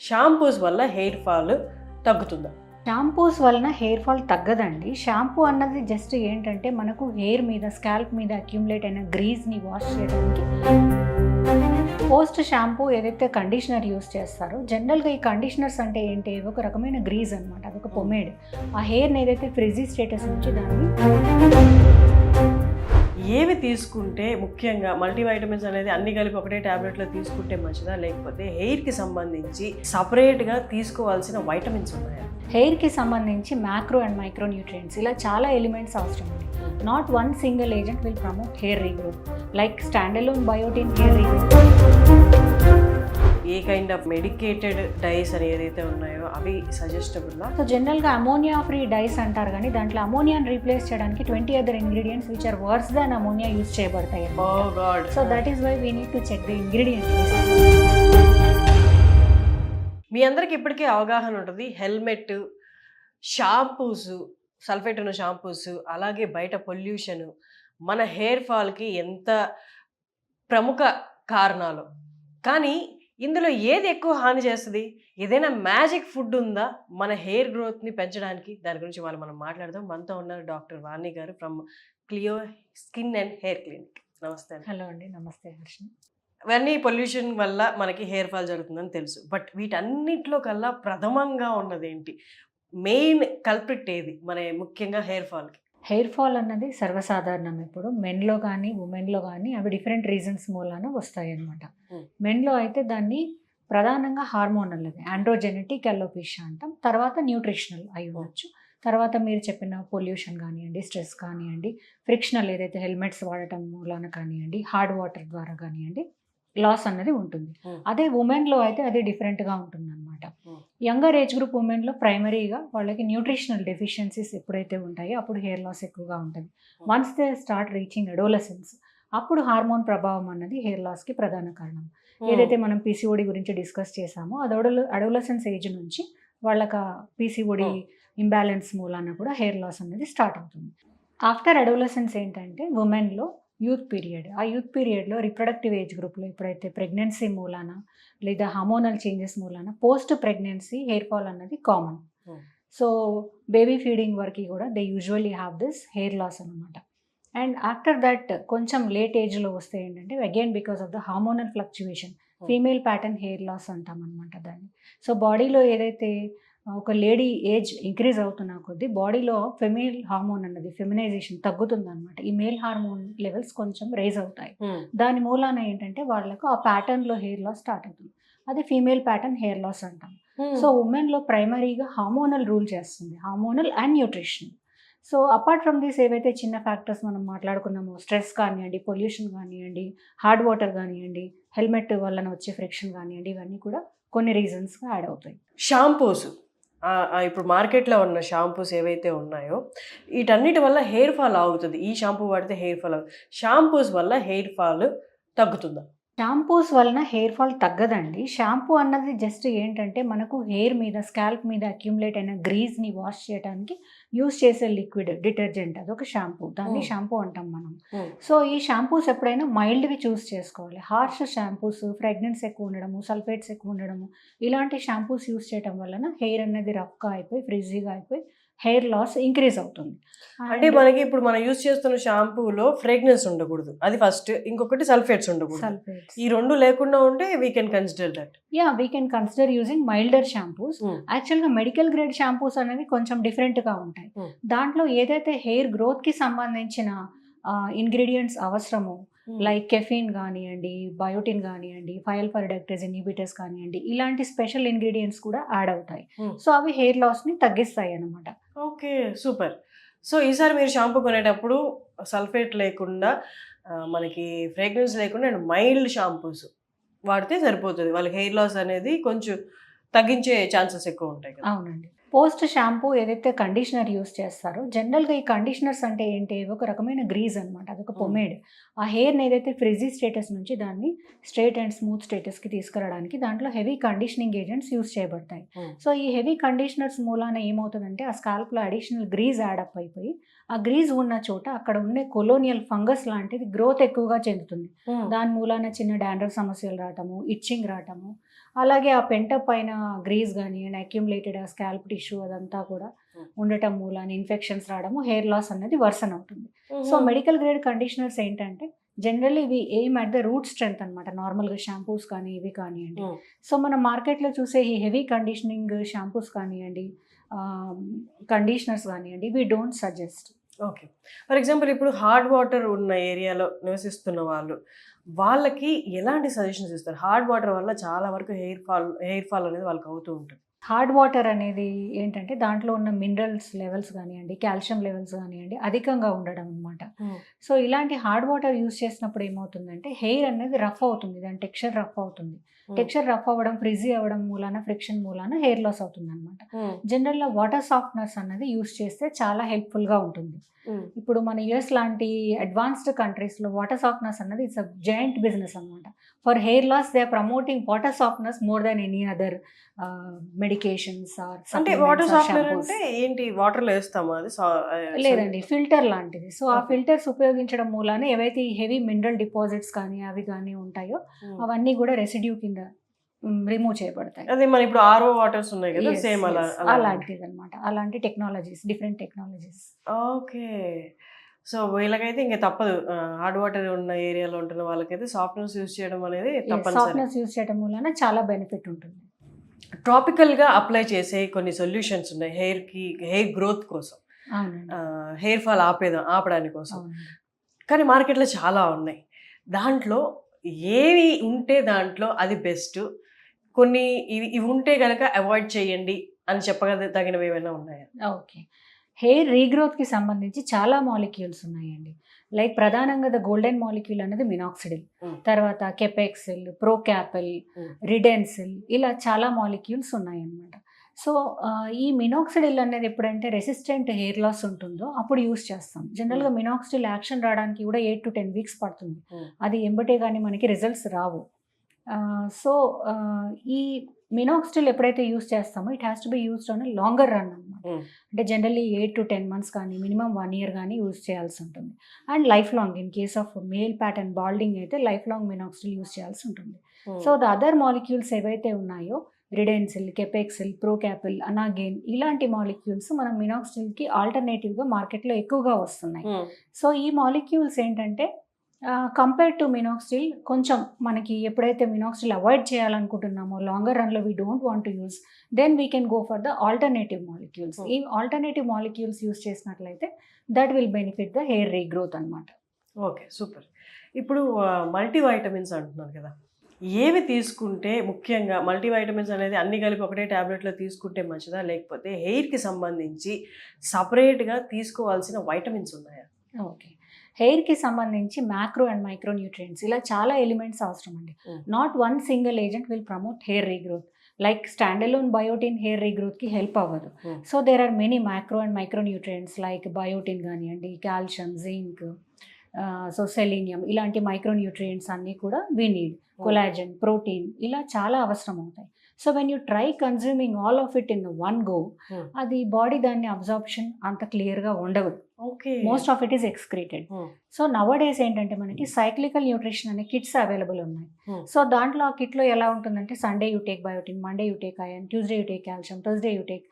Shampoos వల్ల hair fall తగ్గుతుందా? Shampoos వలన హెయిర్ ఫాల్ తగ్గదండి. షాంపూ అన్నది జస్ట్ ఏంటంటే మనకు హెయిర్ మీద స్కాల్ప్ మీద అక్యుములేట్ అయిన గ్రీజ్ని వాష్ చేయడానికి. పోస్ట్ షాంపూ ఏదైతే కండిషనర్ యూస్ చేస్తారో జనరల్గా ఈ కండిషనర్స్ అంటే ఏంటి, ఒక రకమైన గ్రీజ్ అనమాట, అదొక పొమేడ్. ఆ హెయిర్ని ఏదైతే ఫ్రిజీ స్టేటస్ నుంచి దాన్ని ఏవి తీసుకుంటే ముఖ్యంగా మల్టీవైటమిన్స్ అనేది అన్ని కలిపి ఒకటే ట్యాబ్లెట్లో తీసుకుంటే మంచిదా, లేకపోతే హెయిర్కి సంబంధించి సపరేట్గా తీసుకోవాల్సిన వైటమిన్స్ ఉన్నాయా? హెయిర్కి సంబంధించి మ్యాక్రో అండ్ మైక్రో న్యూట్రియంట్స్ ఇలా చాలా ఎలిమెంట్స్ అవసరం ఉంది. Not one single agent will promote hair regrowth like standalone biotin hair regrowth. A kind of medicated dyes అని ఏదైతే ఉన్నాయో అవి సజెస్టబుల్లా? సో జనరల్గా అమోనియా ఫ్రీ డైస్ అంటారు, కానీ దాంట్లో అమోనియాని రీప్లేస్ చేయడానికి 20 other ingredients which are worse than ammonia use చేయబడతాయి. So that is why we need to check the ingredients. మీ అందరికి ఇప్పటికే అవగాహన ఉంటుంది, హెల్మెట్, షాంపూస్, సల్ఫేట్ ఉన్న షాంపూస్, అలాగే బయట పొల్యూషన్ మన హెయిర్ ఫాల్కి ఎంత ప్రముఖ కారణాలు. కానీ ఇందులో ఏది ఎక్కువ హాని చేస్తుంది? ఏదైనా మ్యాజిక్ ఫుడ్ ఉందా మన హెయిర్ గ్రోత్ని పెంచడానికి? దాని గురించి మనం మాట్లాడదాం. మనతో ఉన్నారు డాక్టర్ వాణి గారు from క్లియో skin and hair clinic. నమస్తే. హలో అండి, నమస్తే హర్షిని. ఇవన్నీ పొల్యూషన్ వల్ల మనకి హెయిర్ ఫాల్ జరుగుతుందని తెలుసు, బట్ వీటన్నిటిలో కల్లా ప్రథమంగా ఉన్నది ఏంటి, మెయిన్ కల్ప్రిట్ ఏది మన ముఖ్యంగా హెయిర్ ఫాల్కి? హెయిర్ ఫాల్ అన్నది సర్వసాధారణం. ఇప్పుడు మెన్లో కానీ ఉమెన్లో కానీ అవి డిఫరెంట్ రీజన్స్ మూలాన వస్తాయి అన్నమాట. మెన్లో అయితే దాన్ని ప్రధానంగా హార్మోనల్, అది ఆండ్రోజెనెటిక్ అలోపేషియా అంటాం. తర్వాత న్యూట్రిషనల్ అయి ఉండొచ్చు. తర్వాత మీరు చెప్పిన పొల్యూషన్ కానివ్వండి, స్ట్రెస్ కానివ్వండి, ఫ్రిక్షనల్ ఏదైతే హెల్మెట్స్ వాడటం మూలాన కానివ్వండి, హార్డ్ వాటర్ ద్వారా కానివ్వండి, లాస్ అన్నది ఉంటుంది. అదే ఉమెన్లో అయితే అది డిఫరెంట్గా ఉంటుంది అనమాట. యంగర్ ఏజ్ గ్రూప్ ఉమెన్లో ప్రైమరీగా వాళ్ళకి న్యూట్రిషనల్ డెఫిషియన్సీస్ ఎప్పుడైతే ఉంటాయో అప్పుడు హెయిర్ లాస్ ఎక్కువగా ఉంటుంది. Once they start reaching adolescence, అప్పుడు హార్మోన్ ప్రభావం అన్నది హెయిర్ లాస్కి ప్రధాన కారణం. ఏదైతే మనం పీసీఓడి గురించి డిస్కస్ చేసామో అది అడోలసెన్స్ ఏజ్ నుంచి వాళ్ళకి పీసీఓడి ఇంబ్యాలెన్స్ మూలాన కూడా హెయిర్ లాస్ అనేది స్టార్ట్ అవుతుంది. ఆఫ్టర్ అడోలసెన్స్ ఏంటంటే ఉమెన్లో యూత్ పీరియడ్, ఆ యూత్ పీరియడ్లో రిప్రొడక్టివ్ ఏజ్ గ్రూప్లో ఎప్పుడైతే ప్రెగ్నెన్సీ మూలాన లేదా హార్మోనల్ చేంజెస్ మూలాన పోస్ట్ ప్రెగ్నెన్సీ హెయిర్ ఫాల్ అన్నది కామన్. సో బేబీ ఫీడింగ్ వరకు కూడా they usually have this hair loss అనమాట. అండ్ ఆఫ్టర్ దట్ కొంచెం లేట్ ఏజ్లో వస్తే ఏంటంటే again because of the hormonal fluctuation female pattern hair loss అంటాం అనమాట దాన్ని. సో బాడీలో ఏదైతే ఒక లేడీ ఏజ్ ఇంక్రీజ్ అవుతున్న కొద్దీ బాడీలో ఫెమేల్ హార్మోన్ అన్నది ఫెమినైజేషన్ తగ్గుతుంది అనమాట. ఈ మేల్ హార్మోన్ లెవెల్స్ కొంచెం రైజ్ అవుతాయి. దాని మూలాన ఏంటంటే వాళ్ళకు ఆ ప్యాటర్న్లో హెయిర్ లాస్ స్టార్ట్ అవుతుంది. అది ఫీమేల్ ప్యాటర్న్ హెయిర్ లాస్ అంటాం. సో ఉమెన్లో ప్రైమరీగా హార్మోనల్ రూల్ చేస్తుంది, hormonal and nutrition. So apart from these ఏవైతే చిన్న ఫ్యాక్టర్స్ మనం మాట్లాడుకున్నామో, స్ట్రెస్ కానివ్వండి, పొల్యూషన్ కానివ్వండి, హార్డ్ వాటర్ కానివ్వండి, హెల్మెట్ వలన వచ్చే ఫ్రిక్షన్ కానివ్వండి, ఇవన్నీ కూడా కొన్ని రీజన్స్గా యాడ్ అవుతాయి. షాంపూస్, ఇప్పుడు మార్కెట్లో ఉన్న షాంపూస్ ఏవైతే ఉన్నాయో వీటన్నిటి వల్ల హెయిర్ ఫాల్ ఆగుతుంది. ఈ షాంపూ వాడితే హెయిర్ ఫాల్ ఆగుతుంది. షాంపూస్ వల్ల హెయిర్ ఫాల్ తగ్గుతుందా? షాంపూస్ వలన హెయిర్ ఫాల్ తగ్గదండి. షాంపూ అన్నది జస్ట్ ఏంటంటే మనకు హెయిర్ మీద స్కాల్ప్ మీద అక్యుములేట్ అయిన గ్రీజ్ని వాష్ చేయడానికి యూస్ చేసే లిక్విడ్ డిటర్జెంట్, అదొక షాంపూ. దాన్ని షాంపూ అంటాం మనం. సో ఈ షాంపూస్ ఎప్పుడైనా మైల్డ్వి చూస్ చేసుకోవాలి. హార్ష్ షాంపూస్, ఫ్రాగ్రెన్స్ ఎక్కువ ఉండడము, సల్ఫేట్స్ ఎక్కువ ఉండడము, ఇలాంటి షాంపూస్ యూస్ చేయడం వలన హెయిర్ అనేది రఫ్గా అయిపోయి ఫ్రిజీగా అయిపోయి హెయిర్ లాస్ ఇంక్రీజ్ అవుతుంది. అంటే మనకి ఇప్పుడు మనం యూజ్ చేస్తున్న షాంపూలో ఫ్రేగ్రెన్స్ ఉండకూడదు, అది ఫస్ట్. ఇంకొకటి సల్ఫేట్స్ ఉండకూడదు. సల్ఫేట్స్ ఈ రెండు లేకుండా ఉంటే we can consider that. We can consider using milder shampoos. యాక్చువల్గా మెడికల్ గ్రేడ్ షాంపూస్ అనేవి కొంచెం డిఫరెంట్గా ఉంటాయి. దాంట్లో ఏదైతే హెయిర్ గ్రోత్కి సంబంధించిన ఇంగ్రీడియంట్స్ అవసరమో, లైక్ కెఫీన్ కానివ్వండి, బయోటిన్ కానివ్వండి, ఫైల్ పర్డక్టేజ్ ఇన్హిబిటర్స్ కానివ్వండి, ఇలాంటి స్పెషల్ ఇంగ్రీడియంట్స్ కూడా యాడ్ అవుతాయి. సో అవి హెయిర్ లాస్ని తగ్గిస్తాయి అన్నమాట. Okay, super. సో ఈసారి మీరు షాంపూ కొనేటప్పుడు సల్ఫేట్ లేకుండా, మనకి ఫ్రేగ్రెన్స్ లేకుండా అండ్ మైల్డ్ షాంపూస్ వాడితే సరిపోతుంది. వాళ్ళకి హెయిర్ లాస్ అనేది కొంచెం తగ్గించే ఛాన్సెస్ ఎక్కువ ఉంటాయి కదా. అవునండి. పోస్ట్ షాంపూ ఏదైతే కండిషనర్ యూస్ చేస్తారో జనరల్గా ఈ కండిషనర్స్ అంటే ఏంటి, ఒక రకమైన గ్రీజ్ అనమాట, అదొక పొమేడ్. ఆ హెయిర్ని ఏదైతే ఫ్రిజీ స్టేటస్ నుంచి దాన్ని స్ట్రైట్ అండ్ స్మూత్ స్టేటస్కి తీసుకురావడానికి దాంట్లో హెవీ కండిషనింగ్ ఏజెంట్స్ యూస్ చేయబడతాయి. సో ఈ హెవీ కండిషనర్స్ మూలాన ఏమవుతుందంటే ఆ స్కాల్ప్లో అడిషనల్ గ్రీజ్ యాడప్ అయిపోయి ఆ గ్రీజ్ ఉన్న చోట అక్కడ ఉండే కొలోనియల్ ఫంగస్ లాంటిది గ్రోత్ ఎక్కువగా చెందుతుంది. దాని మూలాన చిన్న డాండ్రఫ్ సమస్యలు రావటము, ఇచ్చింగ్ రావటము, అలాగే ఆ పెంటప్ పైన గ్రీజ్ కానీ అండ్ అక్యుములేటెడ్ ఆ స్కాల్ప్ టిష్యూ అదంతా కూడా ఉండటం మూలాన ఇన్ఫెక్షన్స్ రావడము, హెయిర్ లాస్ అనేది వర్సన్ అవుతుంది. సో మెడికల్ గ్రేడ్ కండిషనర్స్ ఏంటంటే జనరల్లీ ఇవి aim at the route strength అనమాట. నార్మల్గా షాంపూస్ కానీ ఇవి కానివ్వండి. సో మనం మార్కెట్లో చూసే ఈ హెవీ కండిషనింగ్ షాంపూస్ కానివ్వండి, కండిషనర్స్ కానివ్వండి, we don't suggest. Okay. For example ఇప్పుడు హార్డ్ వాటర్ ఉన్న ఏరియాలో నివసిస్తున్న వాళ్ళకి ఎలాంటి సజెషన్స్ ఇస్తారు? హార్డ్ వాటర్ వల్ల చాలా వరకు హెయిర్ ఫాల్ అనేది వాళ్ళకి అవుతూ ఉంటుంది. హార్డ్ వాటర్ అనేది ఏంటంటే దాంట్లో ఉన్న మినరల్స్ లెవెల్స్ కానివ్వండి, కాల్షియం లెవెల్స్ కానివ్వండి అధికంగా ఉండడం అనమాట. సో ఇలాంటి హార్డ్ వాటర్ యూస్ చేసినప్పుడు ఏమవుతుందంటే హెయిర్ అనేది రఫ్ అవుతుంది, దాని టెక్స్చర్ రఫ్ అవుతుంది. టెక్స్చర్ రఫ్ అవ్వడం, ఫ్రిజీ అవ్వడం మూలాన, ఫ్రిక్షన్ మూలాన హెయిర్ లాస్ అవుతుంది అనమాట. జనరల్గా వాటర్ సాఫ్ట్నర్స్ అన్నది యూస్ చేస్తే చాలా హెల్ప్ఫుల్గా ఉంటుంది. ఇప్పుడు మన యుఎస్ లాంటి అడ్వాన్స్డ్ కంట్రీస్లో వాటర్ సాఫ్ట్నర్స్ అన్నది ఇట్స్ అ జాయింట్ బిజినెస్ అనమాట. For hair loss they are promoting water softeners more than any other medications are. అంటే వాటర్ సాఫ్ట్నర్ అంటే ఏంటి? వాటర్లో వేస్తామా అది? లేదండి, ఫిల్టర్ లాంటిది. సో ఆ ఫిల్టర్స్ ఉపయోగించడం మూలాన ఏవైతే హెవీ మినరల్ డిపాజిట్స్ కానీ అవి కానీ ఉంటాయో అవన్నీ కూడా రెసిడ్యూ కింద రిమూవ్ చేయబడతాయి. అదే మన ఇప్పుడు ఆర్ఓ వాటర్స్ ఉన్నాయి కదా, సేమ్ అలాంటిది అనమాట. అలాంటి technologies, different technologies. Okay. So వీళ్ళకైతే ఇంకా తప్పదు, హార్డ్ వాటర్ ఉన్న ఏరియాలో ఉంటున్న వాళ్ళకైతే సాఫ్ట్నర్స్ యూస్ చేయడం అనేది తప్పనిసరి. సాఫ్ట్నర్స్ యూస్ చేయడం వలన చాలా బెనిఫిట్ ఉంటుంది. ట్రాపికల్గా అప్లై చేసే కొన్ని సొల్యూషన్స్ ఉన్నాయి హెయిర్ గ్రోత్ కోసం, హెయిర్ ఫాల్ ఆపడానికి కోసం. కానీ మార్కెట్లో చాలా ఉన్నాయి. దాంట్లో ఏవి ఉంటే దాంట్లో అది బెస్ట్, కొన్ని ఇవి ఉంటే కనుక అవాయిడ్ చేయండి అని చెప్పగలిగినవి ఏమైనా ఉన్నాయా? ఓకే. హెయిర్ రీగ్రోత్కి సంబంధించి చాలా మాలిక్యూల్స్ ఉన్నాయండి. లైక్ ప్రధానంగా ద గోల్డెన్ మాలిక్యూల్ అనేది మినాక్సిడిల్, తర్వాత కెపెక్సిల్, ప్రోకాపిల్, రిడెన్సిల్, ఇలా చాలా మాలిక్యూల్స్ ఉన్నాయన్నమాట. సో ఈ మినాక్సిడిల్ అనేది ఎప్పుడంటే రెసిస్టెంట్ హెయిర్ లాస్ ఉంటుందో అప్పుడు యూస్ చేస్తాం. జనరల్గా మినాక్సిడిల్ యాక్షన్ రావడానికి కూడా 8 to 10 weeks పడుతుంది. అది ఎంబటే కానీ మనకి రిజల్ట్స్ రావు. సో ఈ మినాక్సిడిల్ ఎప్పుడైతే యూస్ చేస్తామో it has to be used on longer run అనమాట. అంటే జనరల్లీ 8 to 10 months కానీ మినిమం 1 year కానీ యూస్ చేయాల్సి ఉంటుంది. And life long, in case of male pattern balding అయితే లైఫ్ లాంగ్ మినాక్సిడిల్ యూస్ చేయాల్సి ఉంటుంది. సో ద అదర్ మాలిక్యూల్స్ ఏవైతే ఉన్నాయో రిడెన్సిల్, కెపెక్సిల్, ప్రోకాపిల్, అనాగేన్, ఇలాంటి మాలిక్యూల్స్ మనం మినాక్సిడిల్కి ఆల్టర్నేటివ్గా మార్కెట్లో ఎక్కువగా వస్తున్నాయి. సో ఈ మాలిక్యూల్స్ ఏంటంటే కంపేర్ టు మినాక్సిడిల్ కొంచెం మనకి ఎప్పుడైతే మినాక్సిడిల్ అవాయిడ్ చేయాలనుకుంటున్నామో లాంగర్ రన్లో we don't want to use, then we can go for the alternative molecules. ఈ ఆల్టర్నేటివ్ మాలిక్యూల్స్ యూస్ చేసినట్లయితే that will benefit the hair regrowth అనమాట. Okay, super. ఇప్పుడు మల్టీవైటమిన్స్ అంటున్నారు కదా, ఏవి తీసుకుంటే ముఖ్యంగా మల్టీవైటమిన్స్ అనేది అన్ని కలిపి ఒకటే ట్యాబ్లెట్లో తీసుకుంటే మంచిదా, లేకపోతే హెయిర్కి సంబంధించి సపరేట్గా తీసుకోవాల్సిన వైటమిన్స్ ఉన్నాయా? ఓకే. హెయిర్కి సంబంధించి మ్యాక్రో అండ్ మైక్రో న్యూట్రియంట్స్ ఇలా చాలా ఎలిమెంట్స్ అవసరం అండి. Not one single agent will promote hair regrowth. Like standalone biotin hair రీగ్రోత్కి హెల్ప్ అవ్వదు. So there are many micro and micro nutrients like biotin కానివ్వండి, కాల్షియం, జింక్, సో సెలీనియం, ఇలాంటి micro nutrients అన్నీ కూడా వీ నీడ్. కొలాజన్, ప్రోటీన్, ఇలా చాలా అవసరం అవుతాయి. So when you try consuming all of it in one go, అది body దాన్ని అబ్జార్ప్షన్ అంత క్లియర్గా ఉండదు. Most of it is excreted. So nowadays ఏంటంటే మనకి సైక్లికల్ న్యూట్రిషన్ అనే కిట్స్ అవైలబుల్ ఉన్నాయి. సో దాంట్లో ఆ కిట్లో ఎలా ఉంటుందంటే Sunday you take biotin, Monday you take iron, Tuesday you take calcium, Thursday you take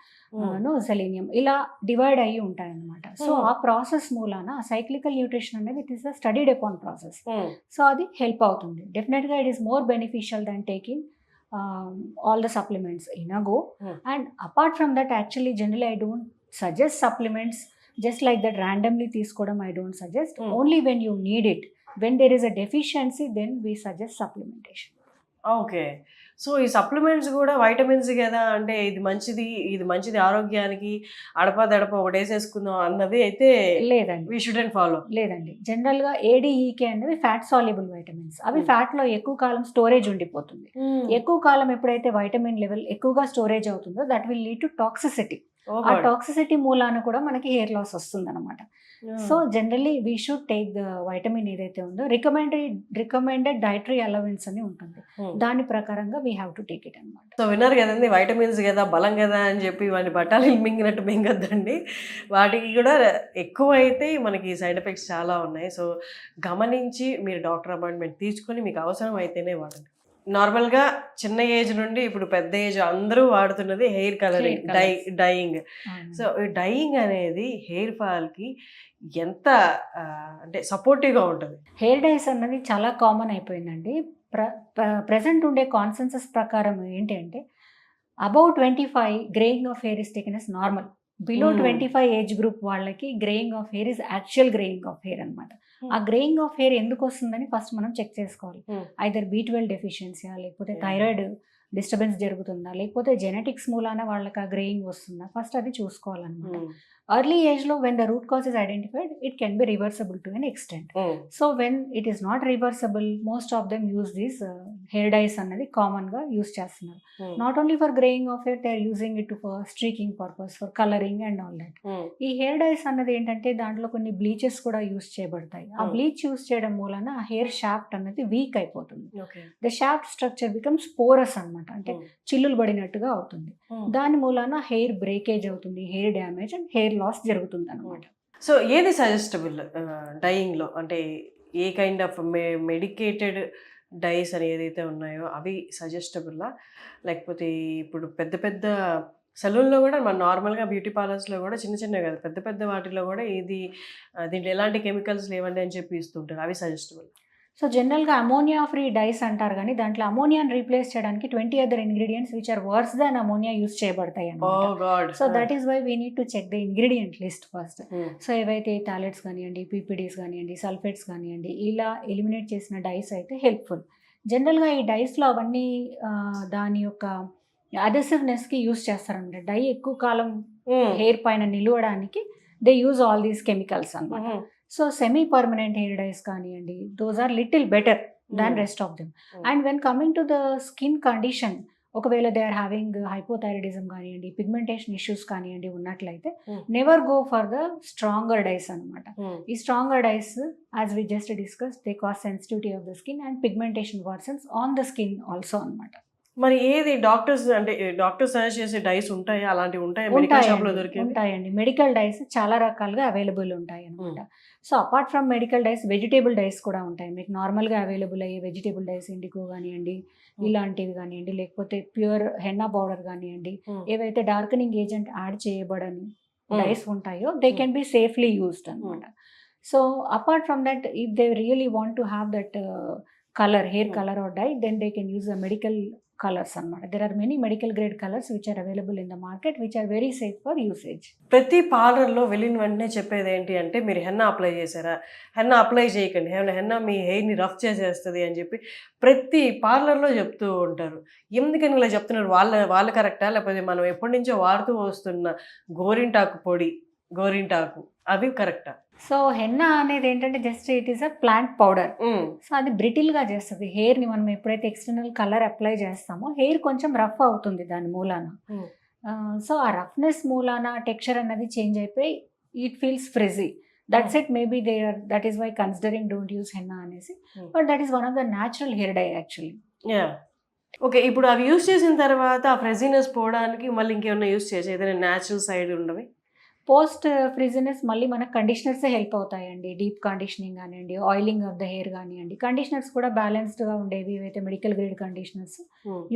selenium, ఇలా డివైడ్ అయ్యి ఉంటాయన్నమాట. సో ఆ ప్రాసెస్ మూలాన సైక్లికల్ న్యూట్రిషన్ అనేది it is the studied upon process. So అది హెల్ప్ అవుతుంది. డెఫినెట్గా it is more beneficial than taking all the supplements in a go. And apart from that, actually generally I don't suggest supplements just like that randomly తీసుకొడం I don't suggest. Only when you need it, when there is a deficiency, then we suggest supplementation. Okay. So ఈ supplements కూడా vitamins కదా, అంటే ఇది మంచిది ఆరోగ్యానికి, అడపదడప ఒకటి వేసేసుకుందాం అన్నది అయితే లేదండి, వీ షుడెంట్ ఫాలో. లేదండి. జనరల్గా ఏడీఈకే అనేవి ఫ్యాట్ సాల్యుబుల్ వైటమిన్స్. అవి ఫ్యాట్లో ఎక్కువ కాలం స్టోరేజ్ ఉండిపోతుంది. ఎక్కువ కాలం ఎప్పుడైతే వైటమిన్ లెవెల్ ఎక్కువగా స్టోరేజ్ అవుతుందో that will lead to toxicity. Oh ఆ God. టాక్సిసిటీ మూలాన కూడా మనకి హెయిర్ లాస్ వస్తుంది అనమాట. So generally we should take the vitamin ఏదైతే ఉందో రికమెండెడ్ డైటరీ అలవెన్స్ అని ఉంటుంది. దాని ప్రకారంగా we have to take it అనమాట. సో విన్నారు కదండి, వైటమిన్స్ కదా, బలం కదా అని చెప్పి వాడిని బట్టాలు మింగినట్టు మింగద్దండి. వాటికి కూడా ఎక్కువ అయితే మనకి సైడ్ ఎఫెక్ట్స్ చాలా ఉన్నాయి. సో గమనించి మీరు డాక్టర్ అపాయింట్మెంట్ తీసుకొని మీకు అవసరం అయితేనే వాడండి. నార్మల్గా చిన్న ఏజ్ నుండి ఇప్పుడు పెద్ద ఏజ్ అందరూ వాడుతున్నది hair colouring, dyeing. So dyeing అనేది హెయిర్ ఫాల్కి ఎంత అంటే సపోర్టివ్గా ఉంటుంది. హెయిర్ డైస్ అన్నది చాలా కామన్ అయిపోయిందండి. ప్రెసెంట్ ఉండే కాన్సెన్సస్ ప్రకారం ఏంటి అంటే above 25 greying of hair is taken as normal. Below 25 age group వాళ్ళకి greying of hair is actual greying of hair అనమాట. ఆ గ్రేయింగ్ ఆఫ్ హెయిర్ ఎందుకు వస్తుందని ఫస్ట్ మనం చెక్ చేసుకోవాలి. ఐదర్ B12 డెఫిషియన్సీయా, లేకపోతే థైరాయిడ్ డిస్టర్బెన్స్ జరుగుతుందా, లేకపోతే జెనెటిక్స్ మూలాన వాళ్ళకి ఆ గ్రేయింగ్ వస్తుందా, ఫస్ట్ అది చూసుకోవాలన్నమాట. ఎర్లీ ఏజ్లో when the root cause is identified it can be reversible to an extent. So when it is not reversible most of them use these hair dyes అన్నది కామన్గా యూజ్ చేస్తున్నారు. Not only for greying of hair, they are using it for streaking purpose, for colouring and all that. ఈ hair dyes అన్నది ఏంటంటే దాంట్లో కొన్ని bleaches కూడా use చేయబడతాయి. ఆ బ్లీచ్ యూజ్ చేయడం మూలన ఆ హెయిర్ షాఫ్ట్ అన్నది వీక్ అయిపోతుంది. The shaft structure becomes porous అనమాట, అంటే చిల్లులు పడినట్టుగా అవుతుంది. దాని మూలాన హెయిర్ బ్రేకేజ్ అవుతుంది, hair damage and hair loss జరుగుతుంది అనమాట. సో ఏది సజెస్టబుల్ డైయింగ్లో, అంటే ఏ కైండ్ ఆఫ్ మెడికేటెడ్ డైస్ అని ఏదైతే ఉన్నాయో అవి సజెస్టబుల్లా, లేకపోతే ఇప్పుడు పెద్ద పెద్ద సెలూన్లో కూడా మన నార్మల్గా బ్యూటీ పార్లర్స్లో కూడా చిన్న చిన్నవి కదా, పెద్ద పెద్ద వాటిలో కూడా ఇది దీంట్లో ఎలాంటి కెమికల్స్ లేవండి అని చెప్పి ఇస్తుంటారు, అవి సజెస్టబుల్? సో జనరల్గా అమోనియా ఫ్రీ డైస్ అంటారు, కానీ దాంట్లో అమోనియాని రీప్లేస్ చేయడానికి 20 other ingredients which are worse than ammonia use చేయబడతాయి అన్నమాట. So that is why we need to check the ingredient list first. So ఏవైతే టాబ్లెట్స్ కానివ్వండి, పీపీడీస్ కానివ్వండి, సల్ఫేట్స్ కానివ్వండి, ఇలా ఎలిమినేట్ చేసిన డైస్ అయితే హెల్ప్ఫుల్. జనరల్గా ఈ డైస్లో అవన్నీ దాని యొక్క అదెసివ్నెస్కి యూజ్ చేస్తారన్నమాట. డై ఎక్కువ కాలం హెయిర్ పైన నిలవడానికి they use all these chemicals అన్నమాట. So semi permanent hair dyes కానివ్వండి, those are little better than rest of them. And when coming to the skin condition, ఒకవేళ దే ఆర్ హ్యావింగ్ హైపోథైరాయిడిజం కానివ్వండి, pigmentation issues కానివ్వండి ఉన్నట్లయితే never go for the stronger dyes అనమాట. ఈ stronger dyes as we just discuss they cause sensitivity of the skin and pigmentation worsens on the skin also అనమాట. మరి ఏది doctors అంటే doctor suggest చేసే డైస్ ఉంటాయా, అలాంటివి ఉంటాయా మెడికల్ షాప్లో దొరికే? ఉంటాయండి, మెడికల్ డైస్ చాలా రకాలుగా అవైలబుల్ ఉంటాయి అనమాట. So apart from medical dyes vegetable dyes కూడా ఉంటాయి. మీకు నార్మల్గా అవైలబుల్ అయ్యే వెజిటేబుల్ డైస్, ఇండిగో కానివ్వండి, ఇలాంటివి కానివ్వండి, లేకపోతే ప్యూర్ హెన్నా పౌడర్ కానివ్వండి, ఏవైతే డార్కనింగ్ ఏజెంట్ యాడ్ చేయబడని డైస్ ఉంటాయో they can be safely used అనమాట. So apart from that if they really want to have that colour, hair colour or dye, then they can use the medical colours అన్నమాట. There are many medical grade colours which are available in the market which are very safe for usage. ప్రతి పార్లర్లో వెళ్ళిన వెంటనే చెప్పేది ఏంటి అంటే, మీరు henna apply చేశారా, హెన్నా అప్లై చేయకండి, హెన్నా మీ హెయిర్ని రఫ్ చేసేస్తుంది అని చెప్పి ప్రతి పార్లర్లో చెప్తూ ఉంటారు. ఎందుకని ఇలా చెప్తున్నారు? వాళ్ళ కరెక్టా, లేకపోతే మనం ఎప్పటి నుంచో వాడుతూ వస్తున్న గోరింటాకు పొడి, గోరింటాకు అవి కరెక్టా? సో హెన్నా అనేది ఏంటంటే just it is a plant powder. So అది బ్రిటిల్గా చేస్తుంది హెయిర్ని. మనం ఎప్పుడైతే ఎక్స్టర్నల్ కలర్ అప్లై చేస్తామో హెయిర్ కొంచెం రఫ్ అవుతుంది దాని మూలాన. సో ఆ రఫ్నెస్ మూలాన టెక్స్చర్ అనేది చేంజ్ అయిపోయి it feels frizzy. That's it. Maybe that is why considering don't use henna అనేసి. But that is one of the natural hair dye actually. Okay, ఇప్పుడు అవి యూస్ చేసిన తర్వాత ఆ ఫ్రెజీనెస్ పోవడానికి మళ్ళీ ఇంకేమైనా యూస్ చేసి ఏదైనా న్యాచురల్ సైడ్ ఉండవి? పోస్ట్ ఫ్రిజినెస్ మళ్ళీ మనకు కండిషనర్సే హెల్ప్ అవుతాయండి. డీప్ కండిషనింగ్ కానివ్వండి, ఆయిలింగ్ ఆఫ్ ద హెయిర్ కానివ్వండి. కండిషనర్స్ కూడా బ్యాలెన్స్డ్గా ఉండేవి ఏవైతే మెడికల్ గ్రేడ్ కండిషనర్స్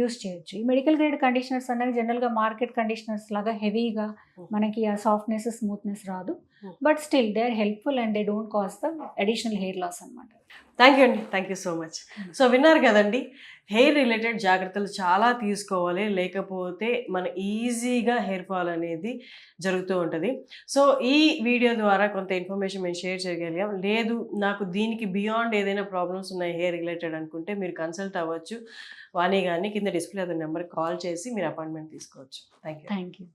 యూస్ చేయొచ్చు. ఈ మెడికల్ గ్రేడ్ కండిషనర్స్ అనేవి జనరల్గా మార్కెట్ కండిషనర్స్ లాగా హెవీగా మనకి ఆ సాఫ్ట్నెస్, స్మూత్నెస్ రాదు. But still they are helpful and they don't cause the additional hair loss అనమాట. థ్యాంక్ యూ అండి, thank you so much. So విన్నారు కదండి, హెయిర్ రిలేటెడ్ జాగ్రత్తలు చాలా తీసుకోవాలి, లేకపోతే మన ఈజీగా హెయిర్ ఫాల్ అనేది జరుగుతూ ఉంటుంది. సో ఈ వీడియో ద్వారా కొంత ఇన్ఫర్మేషన్ మేము షేర్ చేయగలిగాం. లేదు నాకు దీనికి బియాండ్ ఏదైనా ప్రాబ్లమ్స్ ఉన్నాయి హెయిర్ రిలేటెడ్ అనుకుంటే మీరు కన్సల్ట్ అవ్వచ్చు. వాణి గారిని కింద డిస్ప్లే అదే నెంబర్కి కాల్ చేసి మీరు అపాయింట్మెంట్ తీసుకోవచ్చు. Thank you.